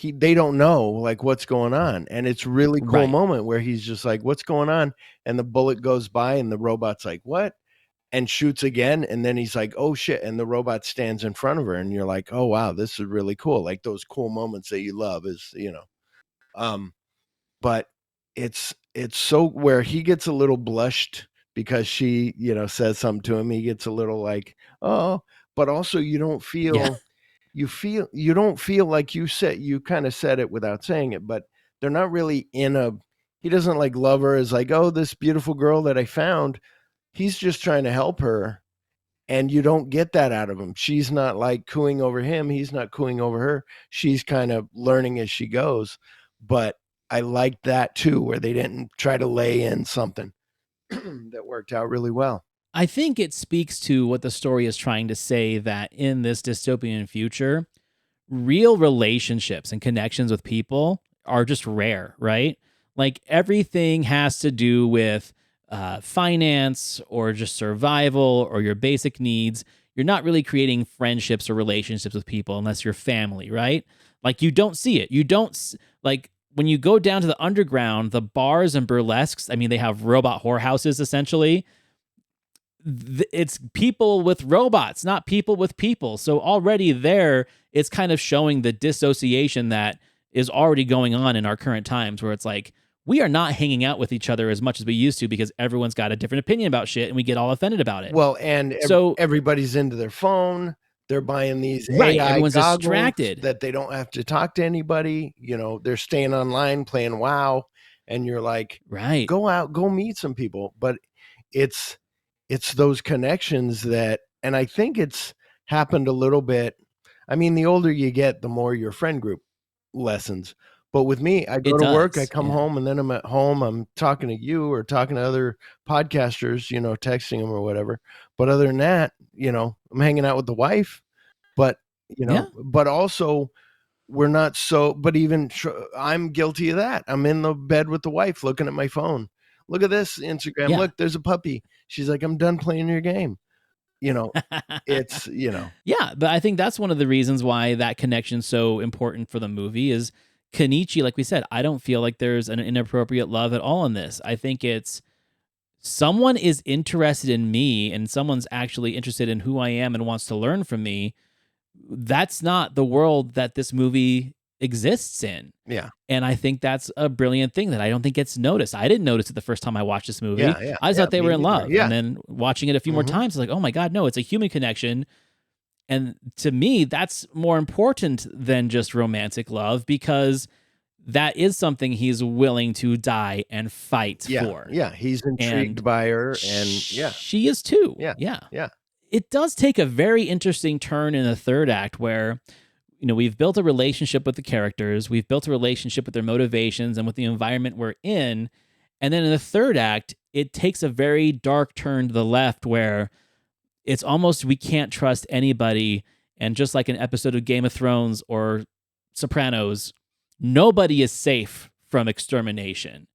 they don't know like what's going on. And it's really cool moment where he's just like, what's going on? And the bullet goes by and the robot's like, what? And shoots again. And then he's like, oh shit. And the robot stands in front of her. And you're like, oh wow, this is really cool. Like those cool moments that you love is, but it's so where he gets a little blushed because she, says something to him. He gets a little like, oh, but also you don't feel, you don't feel like you kind of said it without saying it, but they're not really he doesn't like love her as like, oh, this beautiful girl that I found. He's just trying to help her. And you don't get that out of him. She's not like cooing over him. He's not cooing over her. She's kind of learning as she goes. But I liked that too, where they didn't try to lay in something that worked out really well. I think it speaks to what the story is trying to say, that in this dystopian future, real relationships and connections with people are just rare, right? Like everything has to do with finance or just survival or your basic needs. You're not really creating friendships or relationships with people unless you're family, right? Like you don't see it. You don't like when you go down to the underground, the bars and burlesques. I mean, they have robot whorehouses essentially. It's people with robots, not people with people. So already there, it's kind of showing the dissociation that is already going on in our current times, where it's like we are not hanging out with each other as much as we used to because everyone's got a different opinion about shit and we get all offended about it. Well, and so everybody's into their phone. They're buying these right, AI everyone's goggles distracted that they don't have to talk to anybody. You know, they're staying online playing WoW, and you're like, right, go out, go meet some people. But it's those connections that, and I think it's happened a little bit. I mean, the older you get, the more your friend group lessens. But with me, I go to work, I come home, and then I'm at home, I'm talking to you or talking to other podcasters, you know, texting them or whatever. But other than that, you know, I'm hanging out with the wife, but, you know, but also we're not so, but even I'm guilty of that. I'm in the bed with the wife looking at my phone. Look at this Instagram. Look, there's a puppy. She's like, I'm done playing your game. You know, it's, you know. Yeah, but I think that's one of the reasons why that connection's so important for the movie is Ken-ichi, like we said, I don't feel like there's an inappropriate love at all in this. I think it's someone is interested in me and someone's actually interested in who I am and wants to learn from me. That's not the world that this movie exists in. Yeah. And I think that's a brilliant thing that I don't think gets noticed. I didn't notice it the first time I watched this movie. Yeah, I just thought they were in love. Yeah. And then watching it a few more times, like, oh my God, no, it's a human connection. And to me, that's more important than just romantic love because that is something he's willing to die and fight for. Yeah, he's intrigued by her, and she is too. Yeah. It does take a very interesting turn in the third act where, you know, we've built a relationship with the characters, we've built a relationship with their motivations and with the environment we're in. And then in the third act, it takes a very dark turn to the left where it's almost we can't trust anybody. And just like an episode of Game of Thrones or Sopranos, nobody is safe from extermination.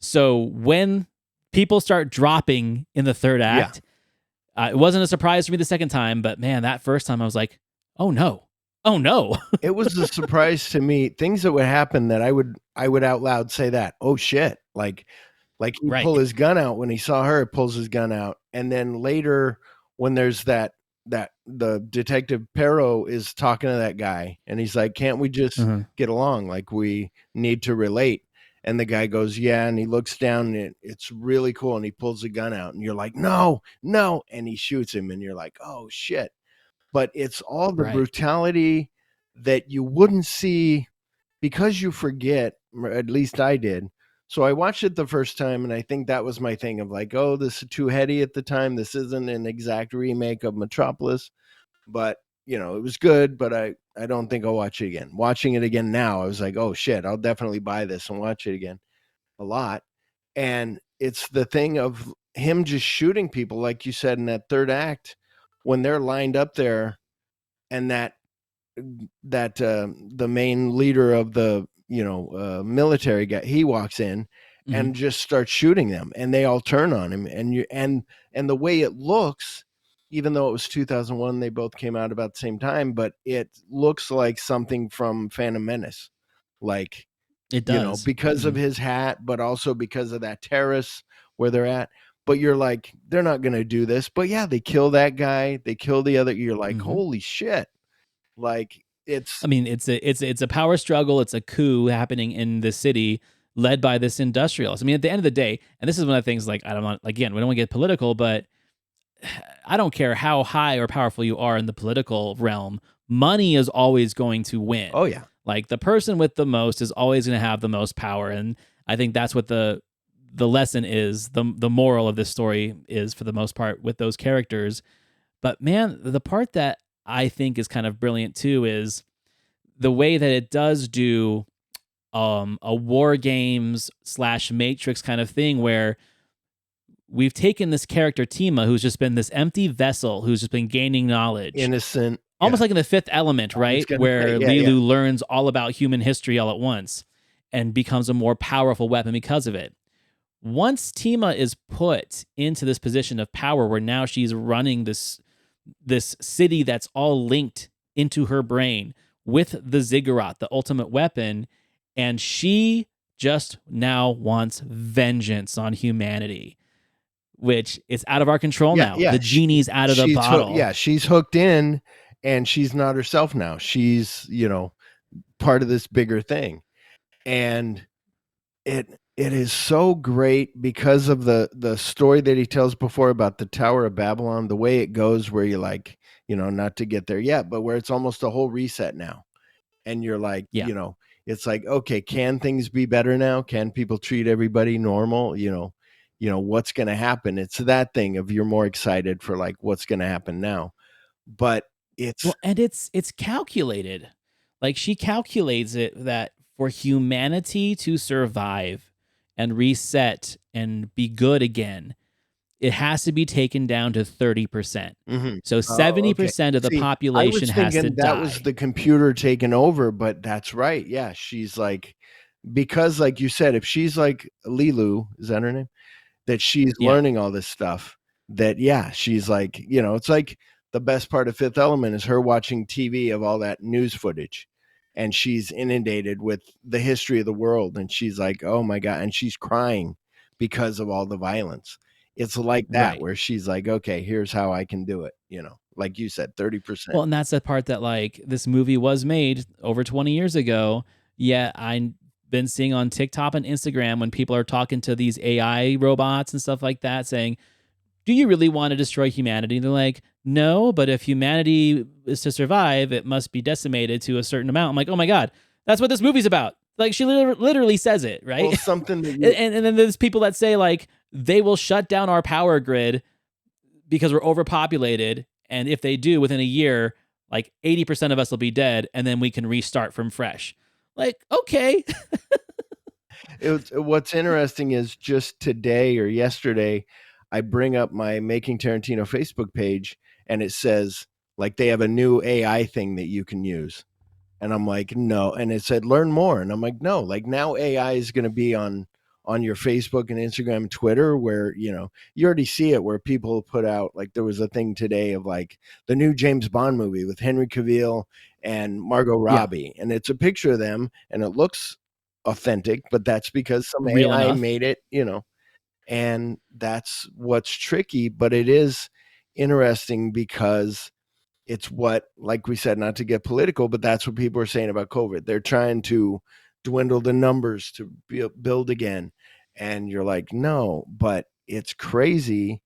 So when people start dropping in the third act, it wasn't a surprise for me the second time, but man, that first time I was like, oh no. Oh no. It was a surprise to me. Things that would happen that I would out loud say that, oh shit. Like he'd pull his gun out when he saw her, pulls his gun out. And then later when there's that the detective Perro is talking to that guy and he's like, can't we just get along? Like we need to relate. And the guy goes, yeah. And he looks down and it's really cool. And he pulls the gun out and you're like, no. And he shoots him and you're like, oh shit. But it's all the brutality that you wouldn't see because you forget, or at least I did. So I watched it the first time, and I think that was my thing of like, oh, this is too heady at the time. This isn't an exact remake of Metropolis, but, you know, it was good, but I don't think I'll watch it again. Watching it again now, I was like, oh, shit, I'll definitely buy this and watch it again a lot. And it's the thing of him just shooting people, like you said in that third act, when they're lined up there and that the main leader of the military guy, he walks in and just starts shooting them and they all turn on him and the way it looks, even though it was 2001, they both came out about the same time, but it looks like something from Phantom Menace, like it does, you know, because of his hat, but also because of that terrace where they're at. But you're like, they're not going to do this. But yeah, they kill that guy. They kill the other. You're like, holy shit. Like it's a power struggle. It's a coup happening in the city led by this industrialist. I mean, at the end of the day, and this is one of the things, like, I don't want, again, we don't want to get political, but I don't care how high or powerful you are in the political realm. Money is always going to win. Oh yeah. Like the person with the most is always going to have the most power. And I think that's what the lesson is, the moral of this story is, for the most part, with those characters. But man, the part that I think is kind of brilliant too is the way that it does do a war games / Matrix kind of thing, where we've taken this character Tima, who's just been this empty vessel, who's just been gaining knowledge, innocent, almost like in The Fifth Element, right, where Lilu learns all about human history all at once and becomes a more powerful weapon because of it. Once Tima is put into this position of power, where now she's running this city that's all linked into her brain with the ziggurat, the ultimate weapon, and she just now wants vengeance on humanity, which is out of our control now. The genie's out of the bottle. She's hooked in, and she's not herself now. She's, part of this bigger thing. And it is so great because of the story that he tells before about the Tower of Babylon, the way it goes, where you're like, not to get there yet, but where it's almost a whole reset now. And you're like, it's like, okay, can things be better now? Can people treat everybody normal? What's going to happen? It's that thing of you're more excited for like what's going to happen now. But it's calculated. Like, she calculates it that for humanity to survive and reset and be good again, it has to be taken down to 30%. Mm-hmm. So 70% of the population has to die. That was the computer taking over, but that's right. Yeah, she's like, because like you said, if she's like Lilu, is that her name? That she's learning all this stuff, that, she's like, it's like the best part of Fifth Element is her watching TV of all that news footage. And she's inundated with the history of the world. And she's like, oh my God. And she's crying because of all the violence. It's like that, where she's like, okay, here's how I can do it. Like you said, 30%. Well, and that's the part that, like, this movie was made over 20 years ago. Yeah, I've been seeing on TikTok and Instagram when people are talking to these AI robots and stuff like that, saying, do you really want to destroy humanity? And they're like, no, but if humanity is to survive, it must be decimated to a certain amount. I'm like, oh my God, that's what this movie's about. Like, she literally says it, right? Well, something that and then there's people that say, like, they will shut down our power grid because we're overpopulated. And if they do, within a year, like 80% of us will be dead, and then we can restart from fresh. Like, okay. What's interesting is just today or yesterday, I bring up my Making Tarantino Facebook page, and it says, like, they have a new AI thing that you can use. And I'm like, no. And it said, learn more. And I'm like, no, like, now AI is going to be on your Facebook and Instagram and Twitter, where, you already see it, where people put out, like, there was a thing today of like the new James Bond movie with Henry Cavill and Margot Robbie. And it's a picture of them and it looks authentic, but that's because some Real AI enough. made it, and that's what's tricky. But it is interesting because it's what, like we said, not to get political, but that's what people are saying about COVID. They're trying to dwindle the numbers to build again. And you're like, no, but it's crazy,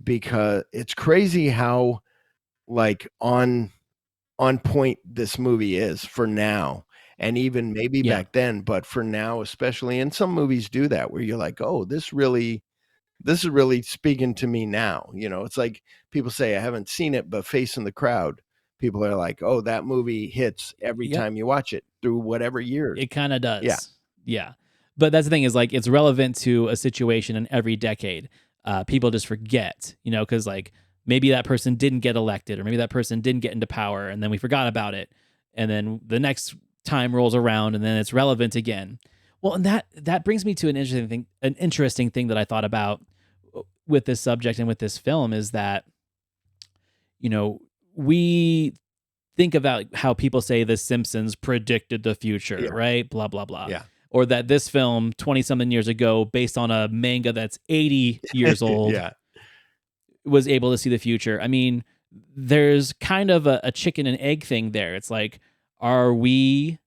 because it's crazy how, like, on point this movie is for now. And even maybe back then, but for now, especially. And some movies do that, where you're like, oh, this is really speaking to me now. It's like people say, I haven't seen it, but Facing the Crowd, people are like, oh, that movie hits every time you watch it through whatever years. It kind of does. Yeah. But that's the thing, is, like, it's relevant to a situation in every decade. People just forget, because, like, maybe that person didn't get elected, or maybe that person didn't get into power, and then we forgot about it. And then the next time rolls around, and then it's relevant again. Well, and that brings me to an interesting thing that I thought about with this subject and with this film, is that, we think about how people say The Simpsons predicted the future, right? Blah, blah, blah. Yeah. Or that this film 20-something years ago, based on a manga that's 80 years old, was able to see the future. I mean, there's kind of a chicken and egg thing there. It's like, are we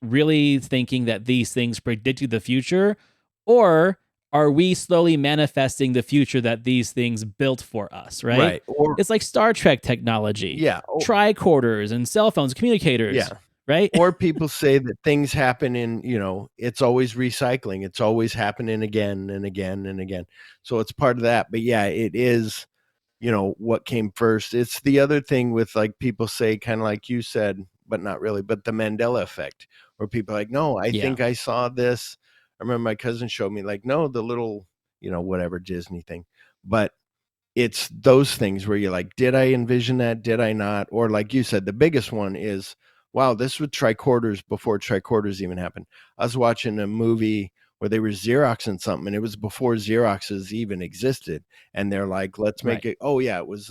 really thinking that these things predicted the future, or are we slowly manifesting the future that these things built for us, right? Right. Or it's like Star Trek technology. Yeah. Tricorders and cell phones, communicators. Yeah. Right? Or people say that things happen in, it's always recycling. It's always happening again and again and again. So it's part of that. But yeah, it is, what came first. It's the other thing with, like, people say, kind of like you said, but not really, but the Mandela effect, where people are like, no, I think I saw this. I remember my cousin showed me, like, no, the little, whatever Disney thing. But it's those things where you're like, did I envision that? Did I not? Or like you said, the biggest one is, wow, this was tricorders before tricorders even happened. I was watching a movie where they were Xeroxing something, and it was before Xeroxes even existed. And they're like, let's make it. Oh yeah, it was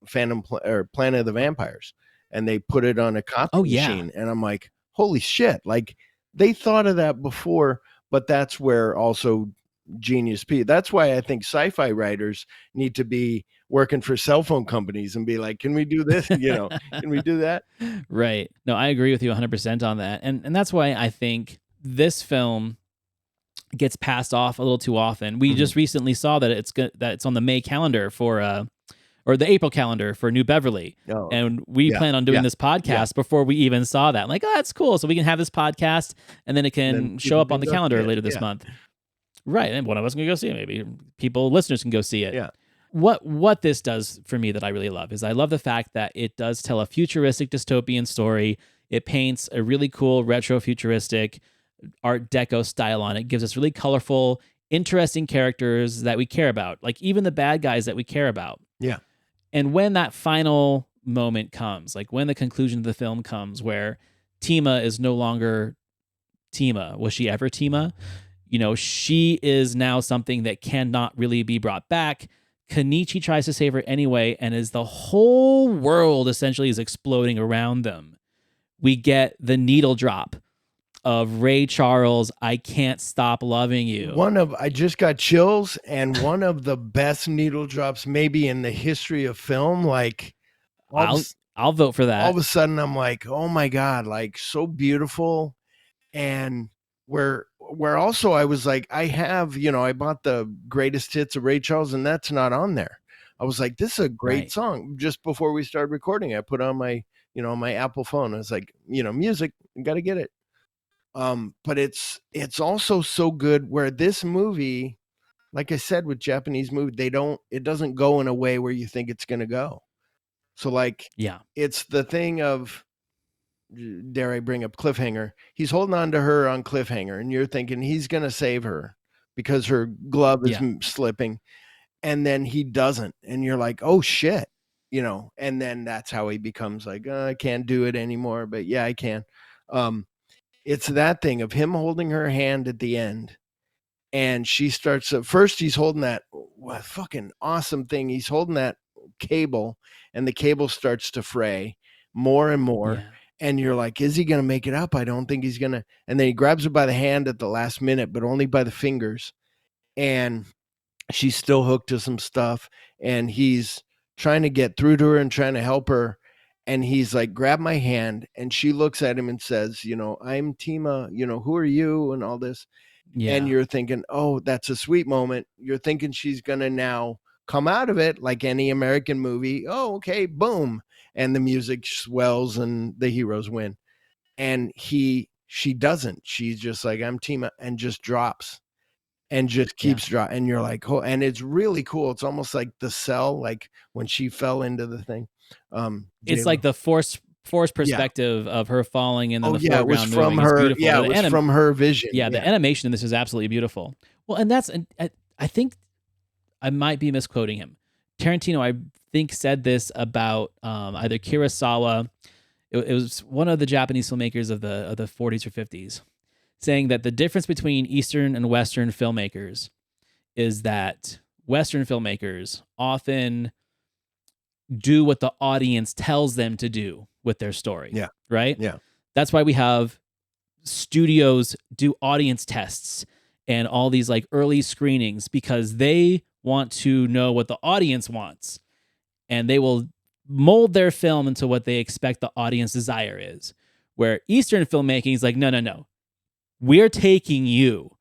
Planet of the Vampires, and they put it on a copy machine. And I'm like, holy shit! Like they thought of that before, but that's where also genius P. That's why I think sci-fi writers need to be working for cell phone companies and be like, can we do this? Can we do that? Right. No, I agree with you 100% on that. And that's why I think this film gets passed off a little too often. We just recently saw that it's on the May calendar or the April calendar for New Beverly. Oh, and we plan on doing this podcast before we even saw that. I'm like, oh, that's cool. So we can have this podcast and then it can show up on the calendar later this month. Right. And one of us can go see it. Maybe listeners can go see it. Yeah. What this does for me that I really love is I love the fact that it does tell a futuristic dystopian story. It paints a really cool retro futuristic Art Deco style on it. Gives us really colorful, interesting characters that we care about, like even the bad guys that we care about. Yeah. And when that final moment comes, like when the conclusion of the film comes where Tima is no longer Tima, was she ever Tima? She is now something that cannot really be brought back. Ken-ichi tries to save her anyway, and as the whole world essentially is exploding around them, we get the needle drop of Ray Charles, I Can't Stop Loving You. I just got chills, and one of the best needle drops maybe in the history of film. Like, I'll vote for that. All of a sudden, I'm like, oh my God, like so beautiful. And where also I was like, I bought the greatest hits of Ray Charles, and that's not on there. I was like, this is a great song. Just before we started recording, I put on my, my Apple phone. I was like, music, got to get it. But it's also so good where this movie, like I said, with Japanese movie, it doesn't go in a way where you think it's going to go. So like, it's the thing of, dare I bring up cliffhanger? He's holding on to her on cliffhanger, and you're thinking he's going to save her because her glove is slipping, and then he doesn't, and you're like, oh shit, and then that's how he becomes like, I can't do it anymore, but yeah, I can. It's that thing of him holding her hand at the end, and she starts first he's holding that fucking awesome thing. He's holding that cable, and the cable starts to fray more and more. Yeah. And you're like, is he going to make it up? I don't think he's going to. And then he grabs her by the hand at the last minute, but only by the fingers. And she's still hooked to some stuff. And he's trying to get through to her and trying to help her. And he's like, grab my hand. And she looks at him and says, I'm Tima, who are you? And all this. Yeah. And you're thinking, oh, that's a sweet moment. You're thinking she's going to now come out of it like any American movie. Oh, okay, boom. And the music swells and the heroes win. And she doesn't. She's just like, I'm Tima, and just drops and just keeps dropping. And you're like, oh, and it's really cool. It's almost like The Cell, like when she fell into the thing. It's like the forced perspective of her falling and then the foreground it was from moving. her. It's yeah, it was from her vision. Yeah, the animation in this is absolutely beautiful. Well, and I think I might be misquoting him. Tarantino, I think, said this about either Kurosawa. It was one of the Japanese filmmakers of the 40s or 50s, saying that the difference between Eastern and Western filmmakers is that Western filmmakers often do what the audience tells them to do with their story. Yeah. Right? Yeah. That's why we have studios do audience tests and all these like early screenings, because they want to know what the audience wants, and they will mold their film into what they expect the audience desire is. Where Eastern filmmaking is like, no, we're taking you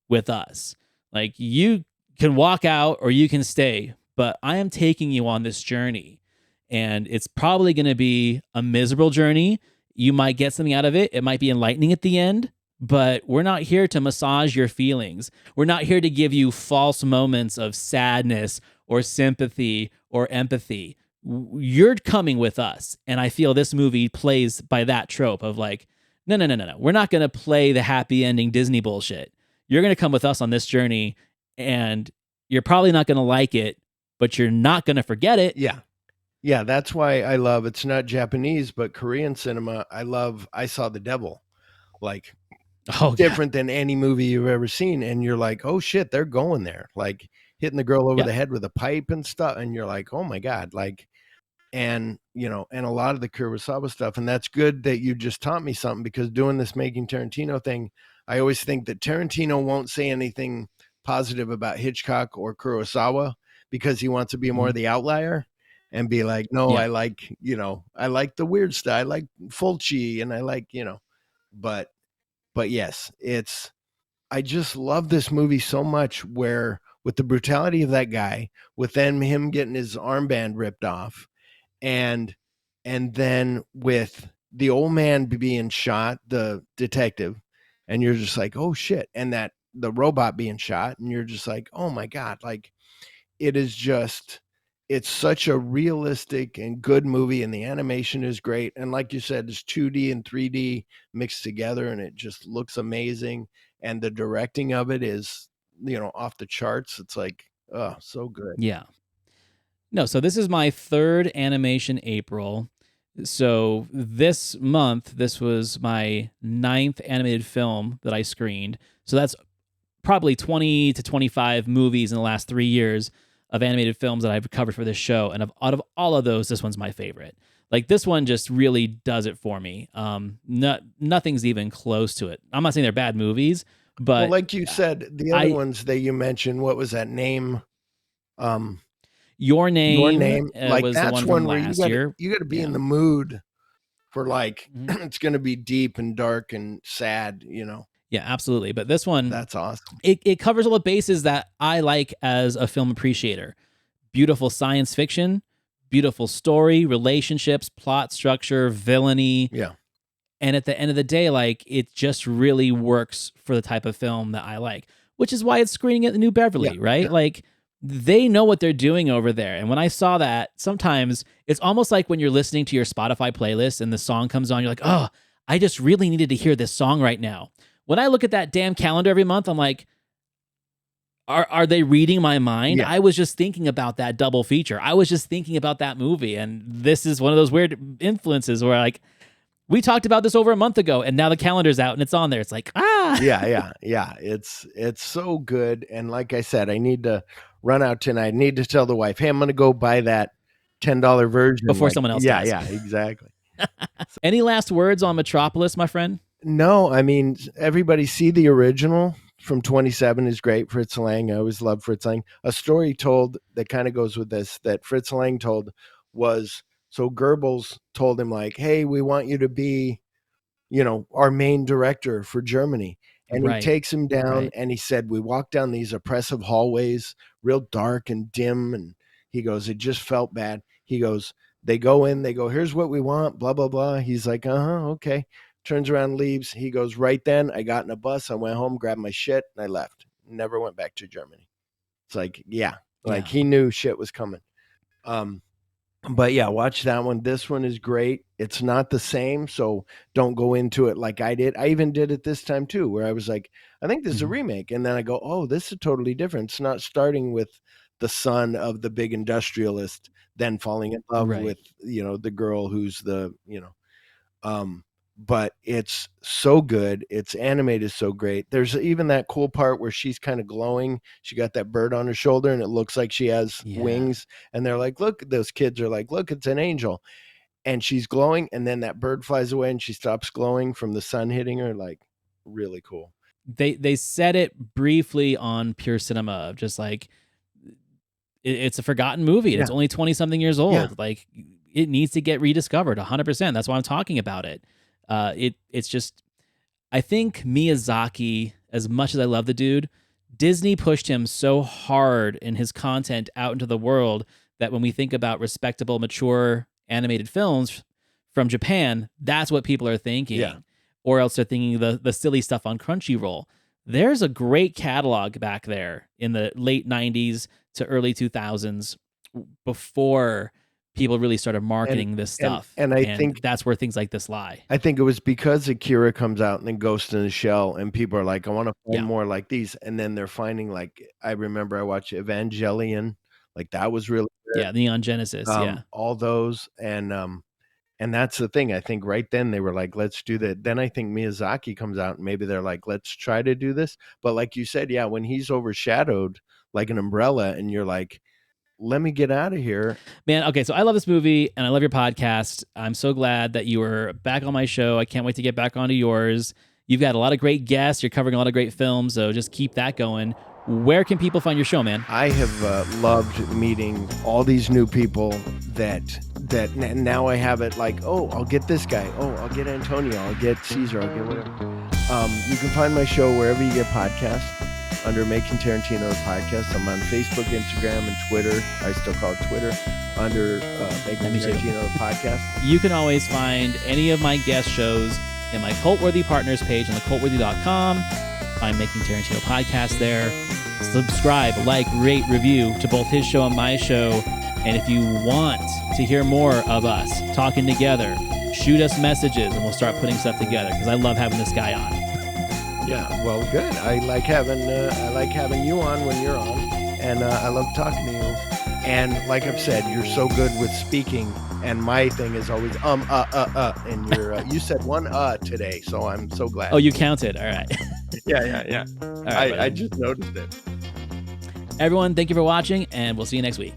with us. Like, you can walk out or you can stay, but I am taking you on this journey, and it's probably going to be a miserable journey. You might get something out of it. It might be enlightening at the end, but we're not here to massage your feelings. We're not here to give you false moments of sadness or sympathy or empathy. You're coming with us. And I feel this movie plays by that trope of like, no. We're not going to play the happy ending Disney bullshit. You're going to come with us on this journey, and you're probably not going to like it, but you're not going to forget it. Yeah. Yeah, that's why I love, it's not Japanese, but Korean cinema. I Saw the Devil, like different than any movie you've ever seen. And you're like, oh shit, they're going there, like hitting the girl over the head with a pipe and stuff. And you're like, oh my God, like, and and a lot of the Kurosawa stuff. And that's good that you just taught me something, because doing this Making Tarantino thing, I always think that Tarantino won't say anything positive about Hitchcock or Kurosawa because he wants to be more the outlier and be like, no, I like, I like the weird stuff. I like Fulci, and I like, but yes, I just love this movie so much, where with the brutality of that guy, with then him getting his armband ripped off, and then with the old man being shot, the detective, and you're just like, oh shit. And that the robot being shot, and you're just like, oh my God, like it is just, it's such a realistic and good movie, and the animation is great. And like you said, it's 2D and 3D mixed together, and it just looks amazing. And the directing of it is, off the charts. It's like, oh, so good. Yeah. No, so this is my third Animation April. So this month, this was my 9th animated film that I screened. So that's probably 20 to 25 movies in the last 3 years of animated films that I've covered for this show. And out of all of those, this one's my favorite. Like, this one just really does it for me. Nothing's even close to it. I'm not saying they're bad movies, but well, like you said, the other ones that you mentioned, what was that name? Your Name. Like, was that's the one one from where last year. you got to be in the mood for, like, it's going to be deep and dark and sad, Yeah, absolutely. But this one, that's awesome. It covers all the bases that I like as a film appreciator. Beautiful science fiction, beautiful story, relationships, plot structure, villainy. Yeah. And at the end of the day, like, it just really works for the type of film that I like, which is why it's screening at the New Beverly, right? Yeah. Like, they know what they're doing over there. And when I saw that, sometimes it's almost like when you're listening to your Spotify playlist and the song comes on, you're like, oh, I just really needed to hear this song right now. When I look at that damn calendar every month, I'm like, are they reading my mind? Yeah. I was just thinking about that double feature. I was just thinking about that movie. And this is one of those weird influences where, like, we talked about this over a month ago, and now the calendar's out and it's on there. It's like, Yeah. It's so good. And like I said, I need to run out tonight. I need to tell the wife, hey, I'm going to go buy that $10 version before someone else does. Yeah, exactly. Any last words on Metropolis, my friend? No, I mean, everybody see the original from 27 is great. Fritz Lang. I always love Fritz Lang. A story told that kind of goes with this, that Fritz Lang told was, so Goebbels told him, like, hey, we want you to be, our main director for Germany. And he takes him down and he said, we walked down these oppressive hallways, real dark and dim. And he goes, it just felt bad. He goes, they go in, they go, here's what we want, blah, blah, blah. He's like, okay. Turns around, leaves. He goes, right then, I got in a bus. I went home, grabbed my shit, and I left. Never went back to Germany. It's like, he knew shit was coming. But yeah, watch that one. This one is great. It's not the same, so don't go into it like I did. I even did it this time too, where I was like, I think this is a remake. And then I go, oh, this is totally different. It's not starting with the son of the big industrialist, then falling in love with, the girl who's the, but it's so good. It's animated so great. There's even that cool part where she's kind of glowing. She got that bird on her shoulder and it looks like she has wings. And they're like, look, those kids are like, look, it's an angel. And she's glowing. And then that bird flies away and she stops glowing from the sun hitting her. Like, really cool. They said it briefly on Pure Cinema, just like, it's a forgotten movie. And it's only 20 something years old. Yeah. Like, it needs to get rediscovered 100%. That's why I'm talking about it. It's just, I think Miyazaki, as much as I love the dude, Disney pushed him so hard in his content out into the world that when we think about respectable, mature animated films from Japan, that's what people are thinking. Yeah. Or else they're thinking the silly stuff on Crunchyroll. There's a great catalog back there in the late 90s to early 2000s before people really started marketing this stuff. And I think that's where things like this lie. I think it was because Akira comes out and then Ghost in the Shell, and people are like, I want to find more like these. And then they're finding, like, I remember I watched Evangelion, like that was really good. Yeah, Neon Genesis, all those. And that's the thing. I think right then they were like, let's do that. Then I think Miyazaki comes out and maybe they're like, let's try to do this. But like you said, yeah, when he's overshadowed like an umbrella and you're like, let me get out of here. Man, okay, so I love this movie and I love your podcast. I'm so glad that you were back on my show. I can't wait to get back onto yours. You've got a lot of great guests. You're covering a lot of great films, so just keep that going. Where can people find your show, man? I have loved meeting all these new people that now I have it like, oh, I'll get this guy. Oh, I'll get Antonio. I'll get Caesar. I'll get whatever. You can find my show wherever you get podcasts under Making Tarantino the Podcast. I'm on Facebook, Instagram, and Twitter. I still call it Twitter under Making Tarantino the Podcast. You can always find any of my guest shows in my Cultworthy Partners page on thecultworthy.com. Find Making Tarantino Podcast there. Subscribe, like, rate, review to both his show and my show. And if you want to hear more of us talking together, shoot us messages and we'll start putting stuff together because I love having this guy on. Yeah, well, good. I like having you on when you're on, and I love talking to you. And like I've said, you're so good with speaking. And my thing is always and you're you said one today, so I'm so glad. Oh, you counted. All right. Yeah. All right, I just noticed it. Everyone, thank you for watching, and we'll see you next week.